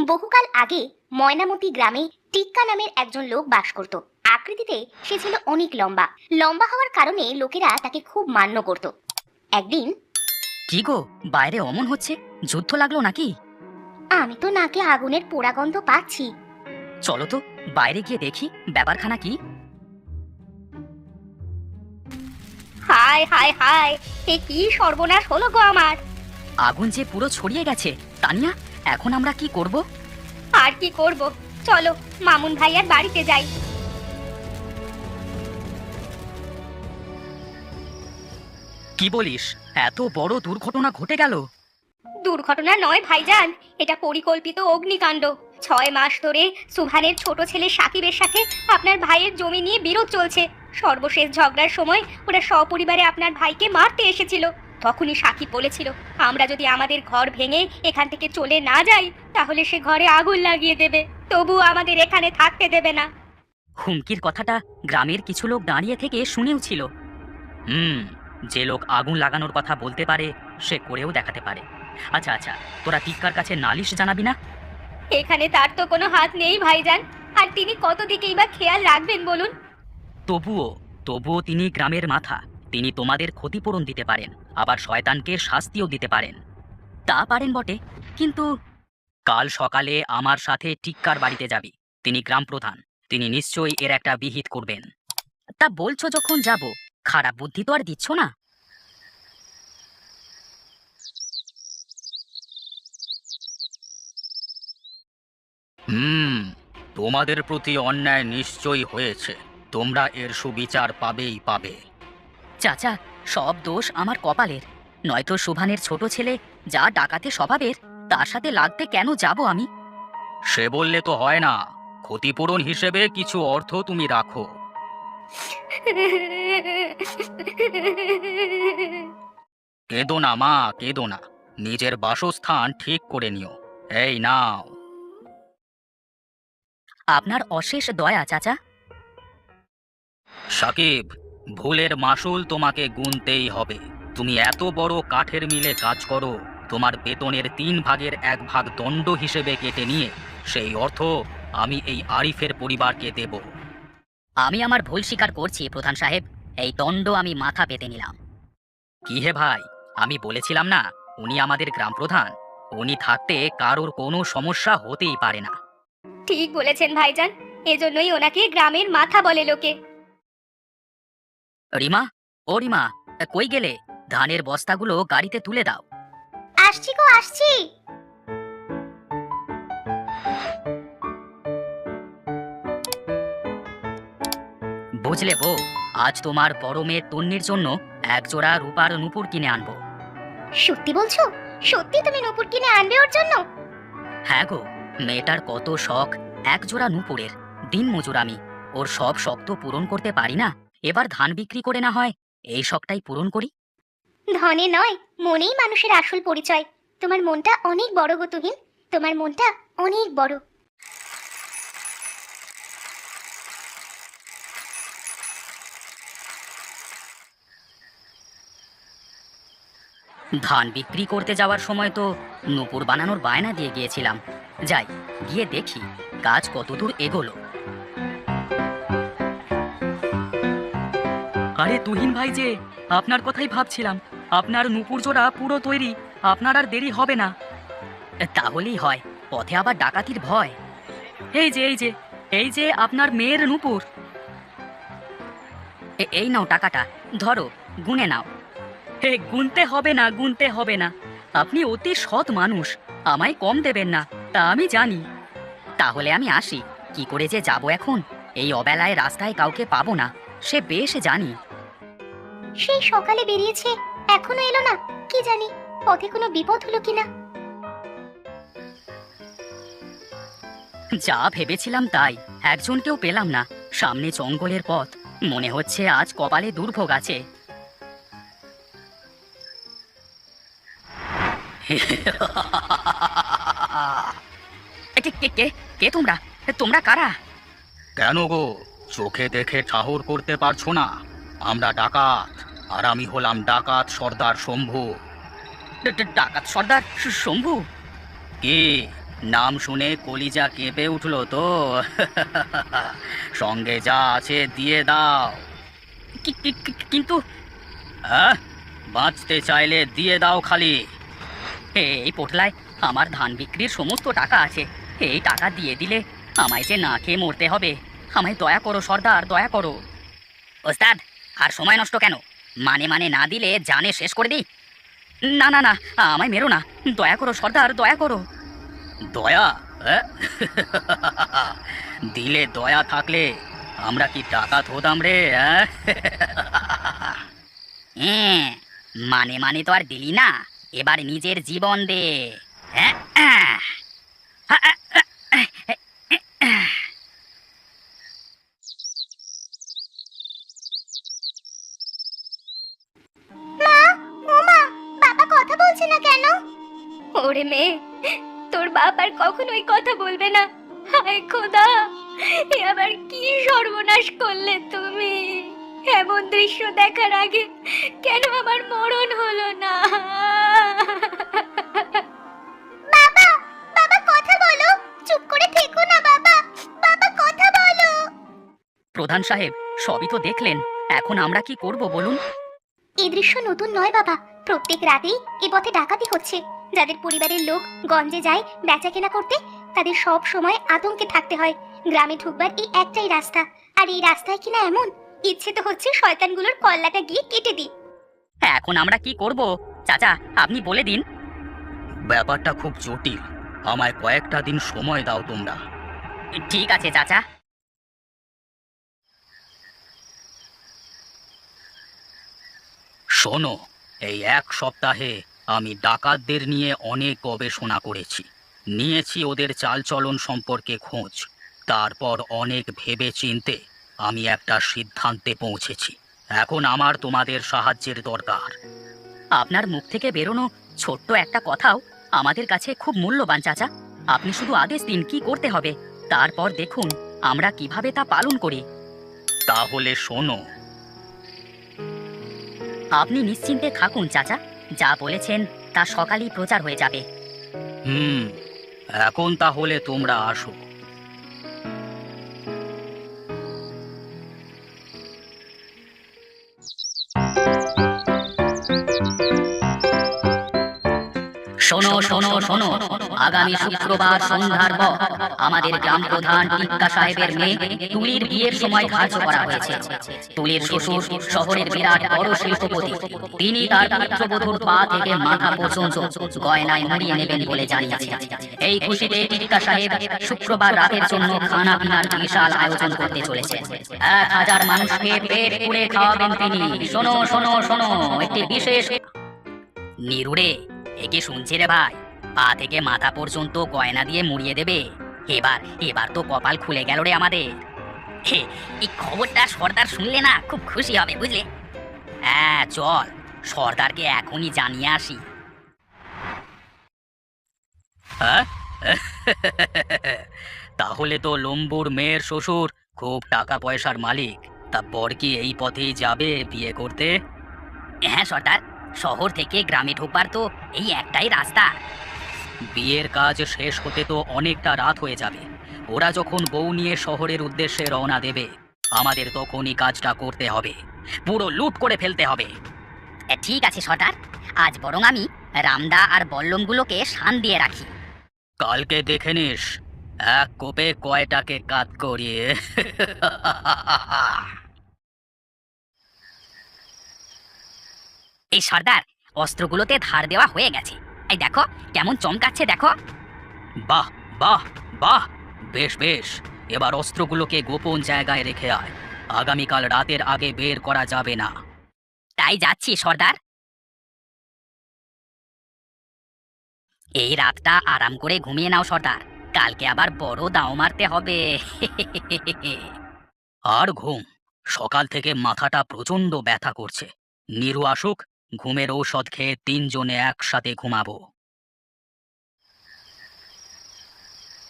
বহুকাল আগে ময়নামতি গ্রামে টিক্কা নামের একজন লোক বাস করত। আকৃতিতে সে ছিল অনেক লম্বা। লম্বা হওয়ার কারণে লোকেরা তাকে খুব মান্য করত। একদিন, কি গো, বাইরে অমন হচ্ছে, যুদ্ধ লাগলো নাকি? আমি তো নাকে আগুনের পোড়া গন্ধ পাচ্ছি। চলো তো বাইরে গিয়ে দেখি ব্যাপারখানা কি। হায় হায় হায়, এ কি সর্বনাশ হলো গো আমার। আগুন যে পুরো ছড়িয়ে গেছে। তানিয়া, এখন আমরা কি করব? আর কি করব, চলো মামুন ভাইয়ার বাড়িতে যাই। কি বলিস, এত বড় দুর্ঘটনা ঘটে গেল? দুর্ঘটনা নয় ভাইজান, এটা পরিকল্পিত অগ্নিকাণ্ড। 6 মাস ধরে সুভানের ছোট ছেলে সাকিবের সাথে আপনার ভাইয়ের জমি নিয়ে বিরোধ চলছে। সর্বশেষ ঝগড়ার সময় ওরা সপরিবারে আপনার ভাইকে মারতে এসেছিল। তখনই সাকিব বলেছিল, আমরা যদি আমাদের ঘর ভেঙে এখান থেকে চলে না যাই তাহলে সে ঘরে আগুন লাগিয়ে দেবে, তবু আমাদের এখানে থাকতে দেবে না। হুমকির কথাটা গ্রামের কিছু লোক দাঁড়িয়ে থেকে শুনেও ছিল। যে লোক আগুন লাগানোর কথা বলতে পারে সে করেও দেখাতে পারে। আচ্ছা আচ্ছা, তোরা টিক্কার কাছে নালিশ জানাবি না? এখানে তার তো কোনো হাত নেই ভাইজান, আর তিনি কত দিকেই বা খেয়াল রাখবেন বলুন। তবুও তবুও তিনি গ্রামের মাথা। তিনি তোমাদের ক্ষতিপূরণ দিতে পারেন, আবার শয়তানকে শাস্তিও দিতে পারেন। তা পারেন বটে, কিন্তু কাল সকালে আমার সাথে টিক্কার বাড়িতে যাবি। তিনি গ্রাম প্রধান, তিনি নিশ্চয়ই এর একটা বিহিত করবেন। তা বলছো যখন যাব, খারাপ বুদ্ধি তো আর দিচ্ছ না? তোমাদের প্রতি অন্যায় নিশ্চয়ই হয়েছে, তোমরা এর সুবিচার পাবেই পাবে। চাচা, সব দোষ আমার কপালের, নয়তো সুভানের ছোট ছেলে যা ডাকাতে স্বভাবের, তার সাথে লাগতে কেন যাব আমি? সে বললে তো হয় না, ক্ষতিপূরণ হিসেবে কিছু অর্থ তুমি রাখো। কেঁদো না মা, কেঁদো না, নিজের বাসস্থান ঠিক করে নিও। এই নাও। আপনার অশেষ দয়া চাচা। সাকিব, ভুলের মাসুল তোমাকে গুনতেই হবে। তুমি এত বড় কাঠের মিলে কাজ করো, তোমার বেতনের 3 ভাগের 1 ভাগ দণ্ড হিসেবে কেটে নিয়ে সেই অর্থ আমি এই আরিফের পরিবারকে দেব। আমি আমার ভুল স্বীকার করছি প্রধান সাহেব, এই দণ্ড আমি মাথা পেতে নিলাম। কি হে ভাই, আমি বলেছিলাম না উনি আমাদের গ্রাম প্রধান, উনি থাকতে কারোর কোনো সমস্যা হতেই পারে না। ঠিক বলেছেন ভাইজান, এজন্যই ওনাকে গ্রামের মাথা বলে লোকে। রিমা, ও রিমা, কই গেলে? ধানের বস্তাগুলো গাড়িতে তুলে দাও। আসছি গো, আসছি। বুঝলে বউ, আজ তোমার বড় মেয়ে তন্নির জন্য 1 জোড়া রূপার নূপুর কিনে আনবো। সত্যি বলছো? সত্যি তুমি নূপুর কিনে আনবে ওর জন্য? হ্যাঁ গো, মেয়েটার কত শখ 1 জোড়া নূপুরের। দিন মজুর আমি, ওর সব শখ তো পূরণ করতে পারি না। এবার ধান বিক্রি করে না হয় এই শখটাই পূরণ করি। ধনে নয়, মনেই মানুষের আসল পরিচয়। তোমার মনটা অনেক বড় গো তুহিন, তোমার মনটা অনেক বড়। ধান বিক্রি করতে যাওয়ার সময় তো নূপুর বানানোর বায়না দিয়ে গিয়েছিলাম। যাই, গিয়ে দেখি কাজ কতদূর এগোলো। আরে তুহিন ভাই যে, আপনার কথাই ভাবছিলাম। আপনার নূপুর জোড়া পুরো তৈরি, আপনার আর দেরি হবে না। তাহলেই হয়, পথে আবার ডাকাতির ভয়। এই যে আপনার মেয়ের নূপুর। এই নাও টাকাটা, ধরো, গুনে নাও। হে, গুনতে হবে না, গুনতে হবে না। আপনি অতি সৎ মানুষ, আমায় কম দেবেন না, তা আমি জানি। তাহলে আমি আসি, কি করে যে যাব এখন? এই অবেলায় রাস্তায় কাউকে পাবো না, সে বেশ জানি। সেই সকালে বেরিয়েছে, এখনো এলো না। কি জানি পথে কোনো বিপদ হলো কিনা। যা ভেবেছিলাম তাই, একজনকেও পেলাম না। সামনে জঙ্গলের পথ, মনে হচ্ছে আজ কপালে দুর্ভোগ আছে। কে কে কে কে তোমরা? তোমরা কারা? কেন গো, চোখে দেখে ঠাহর করতে পারছো না? আমরা ডাকাত, আর আমি হলাম ডাকাত সর্দার শম্ভু। ডাকাত সর্দার শম্ভু? কি নাম শুনে কলিজা কেঁপে উঠলো তো। সঙ্গে যা আছে দিয়ে দাও। কিন্তু বাঁচতে চাইলে দিয়ে দাও খালি। এই পোটলায় আমার ধান বিক্রির সমস্ত টাকা আছে, এই টাকা দিয়ে দিলে আমায় যে না খেয়ে মরতে হবে। আমায় দয়া করো সর্দার, দয়া করো। ওস্তাদ, আর সময় নষ্ট কেন? মানে মানে না দিলে জানে শেষ করে দিই। না না না, আমায় মেরো না, দয়া করো সর্দার, দয়া করো। দয়া? দিলে দয়া থাকলে আমরা কি ডাকাত হতাম রে? হ্যাঁ, মানে মানে তো আর দিলি না, এবার নিজের জীবন দে। বাবা কথা বলছে না কেন? ওরে মেয়ে, তোর বাপ আর কখনোই কথা বলবে না। হায় খোদা, এ আবার কি সর্বনাশ করলে তুমি! এমন দৃশ্য দেখার আগে কেন আমার মরণ হলো না? বাবা, বাবা কথা বলো, চুপ করে থেকো না বাবা, বাবা কথা বলো। প্রধান সাহেব, সবই তো দেখলেন, এখন আমরা কি করব বলুন? এই দৃশ্য নতুন নয় বাবা, প্রত্যেক রাতেই এ পথে ডাকাতি হচ্ছে। যাদের পরিবারের লোক গঞ্জে যায় বেচা কেনা করতে, তাদের সব সময় আতঙ্কে থাকতে হয়। গ্রামে ঢুকবার এই একটাই রাস্তা, আর এই রাস্তায় কিনা এমন ইচ্ছে তো হচ্ছে শয়তানগুলোর কল্লাটা গিয়ে কেটে দিই। এখন আমরা কি করব চাচা, আপনি বলে দিন। ব্যাপারটা খুব জটিল, আমায় কয়েকটা দিন সময় দাও তোমরা। ঠিক আছে চাচা। শোনো, এই এক সপ্তাহে আমি ডাকাতদের নিয়ে অনেক গবেষণা করেছি, নিয়েছি ওদের চালচলন সম্পর্কে খোঁজ। তারপর অনেক ভেবে চিন্তে আমি একটা সিদ্ধান্তে পৌঁছেছি। এখন আমার তোমাদের সাহায্যের দরকার। আপনার মুখ থেকে বেরোনো ছোট্ট একটা কথাও আমাদের কাছে খুব মূল্যবান চাচা। আপনি শুধু আদেশ দিন কি করতে হবে, তারপর দেখুন আমরা কিভাবে তা পালন করি। তাহলে শোনো। আপনি নিশ্চিন্তে থাকুন চাচা, যা বলেছেন তা সকালেই প্রচার হয়ে যাবে। এখন তাহলে তোমরা আসো। শোনো শোনো শোনো, আগামী শুক্রবার সন্ধ্যার পর আমাদের গ্রাম প্রধান টিক্কা সাহেবের মেয়ে তুলির বিয়ের সময় ধার্য করা হয়েছে। তুলির শ্বশুর শহরের বিরাট বড় শিল্পপতি, তিনি তার পুত্রবধূর পা থেকে মাথা পর্যন্ত গয়নায় মুড়িয়ে নেবেন বলে জানিয়েছেন। এই খুশিতে টিক্কা সাহেব শুক্রবার রাতের জন্য খানা পিনার বিশাল আয়োজন করতে চলেছেন। 1000 মানুষকে পেট পুড়ে খাওয়াবেন তিনি। শোনো শোনো শোনো, একটি বিশেষ। নিরুড়ে, একে শুনছি রে ভাই, পা থেকে মাথা পর্যন্ত গয়না দিয়ে মুড়িয়ে দেবে। এবার এবার তো কপাল খুলে গেল রে আমাদের। এই খবরটা সর্দার শুনলে না খুব খুশি হবে, বুঝলে? হ্যাঁ চল, সর্দারকে এখনই জানিয়ে আসি। তাহলে তো লম্বুর মেয়ের শ্বশুর খুব টাকা পয়সার মালিক। তা বর কি এই পথেই যাবে বিয়ে করতে? হ্যাঁ সর্দার, শহর থেকে গ্রামে ঢোকবার তো এই একটাই রাস্তা। বিয়ের কাজ শেষ হতে তো অনেকটা রাত হয়ে যাবে। ওরা যখন বউ নিয়ে শহরের উদ্দেশ্যে রওনা দেবে, আমাদের তখনই কাজটা করতে হবে, পুরো লুট করে ফেলতে হবে। ঠিক আছে সর্দার, আজ বরং আমি রামদা আর বল্লমগুলোকে শান দিয়ে রাখি। কালকে দেখে নিস এক কোপে কয়টাকে কাত করিয়ে। এই সর্দার, অস্ত্রগুলোতে ধার দেওয়া হয়ে গেছে। এই দেখো কেমন চমকাচ্ছে, দেখো। বাহ বাহ বাহ, বেশ বেশ, এবার অস্ত্রগুলোকে গোপন জায়গায় রেখে আয়। আগামীকাল রাতের আগে বের করা যাবে না। তাই যাচ্ছি সর্দার। এই রাতটা আরাম করে ঘুমিয়ে নাও সর্দার, কালকে আবার বড় দাও মারতে হবে। আর ঘুম, সকাল থেকে মাথাটা প্রচন্ড ব্যথা করছে। নিরু আসুক, ঘুমের ঔষধ খেয়ে 3 জনে একসাথে ঘুমাবো।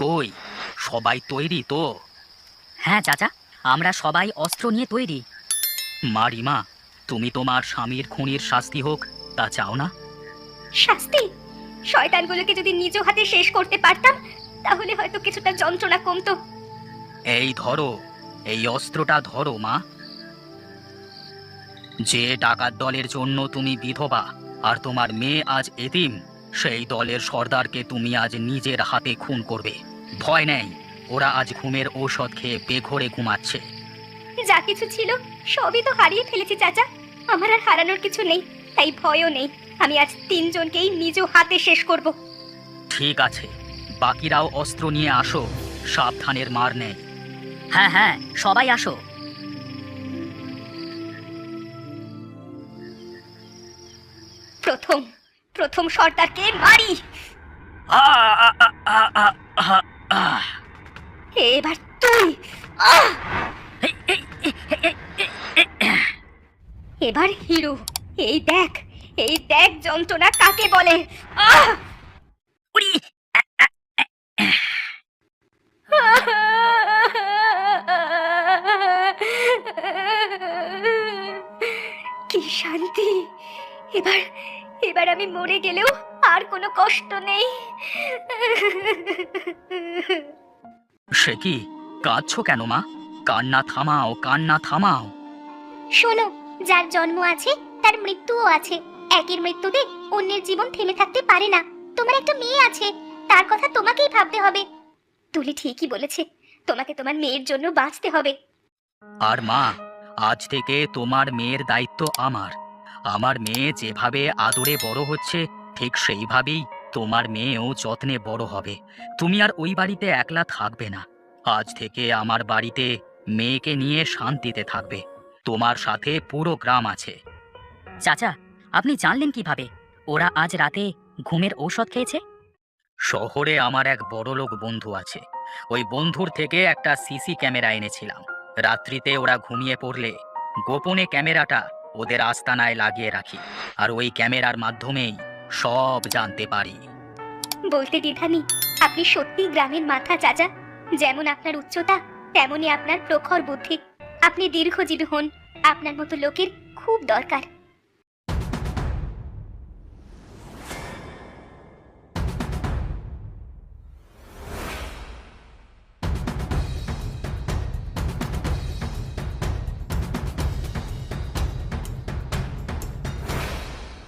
কই, সবাই তৈরি তো? হ্যাঁ চাচা, আমরা সবাই অস্ত্র নিয়ে তৈরি। মারিমা, তুমি তোমার স্বামীর খুনির শাস্তি হোক তা চাও না? শাস্তি? শয়তানগুলোকে যদি নিজ হাতে শেষ করতে পারতাম তাহলে হয়তো কিছুটা যন্ত্রণা কমতো। এই ধরো, এই অস্ত্রটা ধরো মা। যে ডাকাত দলের জন্য তুমি বিধবা আর তোমার মেয়ে আজ এতিম, সেই দলের সর্দারকে তুমি আজ নিজের হাতে খুন করবে। ভয় নেই, ওরা আজ ঘুমের ঔষধ খেয়ে বেঘোরে ঘুমাচ্ছে। যা কিছু ছিল সবই তো হারিয়ে ফেলেছি চাচা, আমার আর হারানোর কিছু নেই, তাই ভয়ও নেই। আমি আজ তিনজনকেই নিজ হাতে শেষ করব। ঠিক আছে, বাকিরাও অস্ত্র নিয়ে আসো, সাবধানের মার নেই। হ্যাঁ হ্যাঁ, সবাই আসো। প্রথম প্রথম সর্দারকে মারি। আ, আ, আ, আ, আ, আ, আ। এবার তুই। আহ! এবার হিরো। এই দেখ, এই দেখ যন্ত্রণা কাকে বলে। আহ! উরি! কি শান্তি। এবার এবার আমি মরে গেলেও আর কোনো কষ্ট নেই। সে কি, কাঁদছো কেন মা? কান্না থামাও, কান্না থামাও। শোনো, যার জন্ম আছে তার মৃত্যুও আছে। একের মৃত্যুতে অন্যের জীবন থেমে থাকতে পারে না। তোমার একটা মেয়ে আছে, তার কথা তোমাকেই ভাবতে হবে। তুলি ঠিকই বলেছে, তোমাকে তোমার মেয়ের জন্য বাঁচতে হবে। আর মা, আজ থেকে তোমার মেয়ের দায়িত্ব আমার। আমার মেয়ে যেভাবে আদরে বড় হচ্ছে, ঠিক সেইভাবেই তোমার মেয়েও যত্নে বড় হবে। তুমি আর ওই বাড়িতে একলা থাকবে না। আজ থেকে আমার বাড়িতে মেয়েকে নিয়ে শান্তিতে থাকবে। তোমার সাথে পুরো গ্রাম আছে। চাচা, আপনি জানলেন কিভাবে ওরা আজ রাতে ঘুমের ঔষধ খেয়েছে? শহরে আমার এক বড়লোক বন্ধু আছে, ওই বন্ধুর থেকে একটা সিসি ক্যামেরা এনেছিলাম। রাত্রিতে ওরা ঘুমিয়ে পড়লে গোপনে ক্যামেরাটা ওদের আস্তানায় লাগিয়ে রাখি, আর ওই ক্যামেরার মাধ্যমেই সব জানতে পারি। বলতে দ্বিধা নেই, আপনি সত্যি গ্রামের মাথা চাচা। যেমন আপনার উচ্চতা, তেমনি আপনার প্রখর বুদ্ধি। আপনি দীর্ঘজীবী হন, আপনার মতো লোকের খুব দরকার।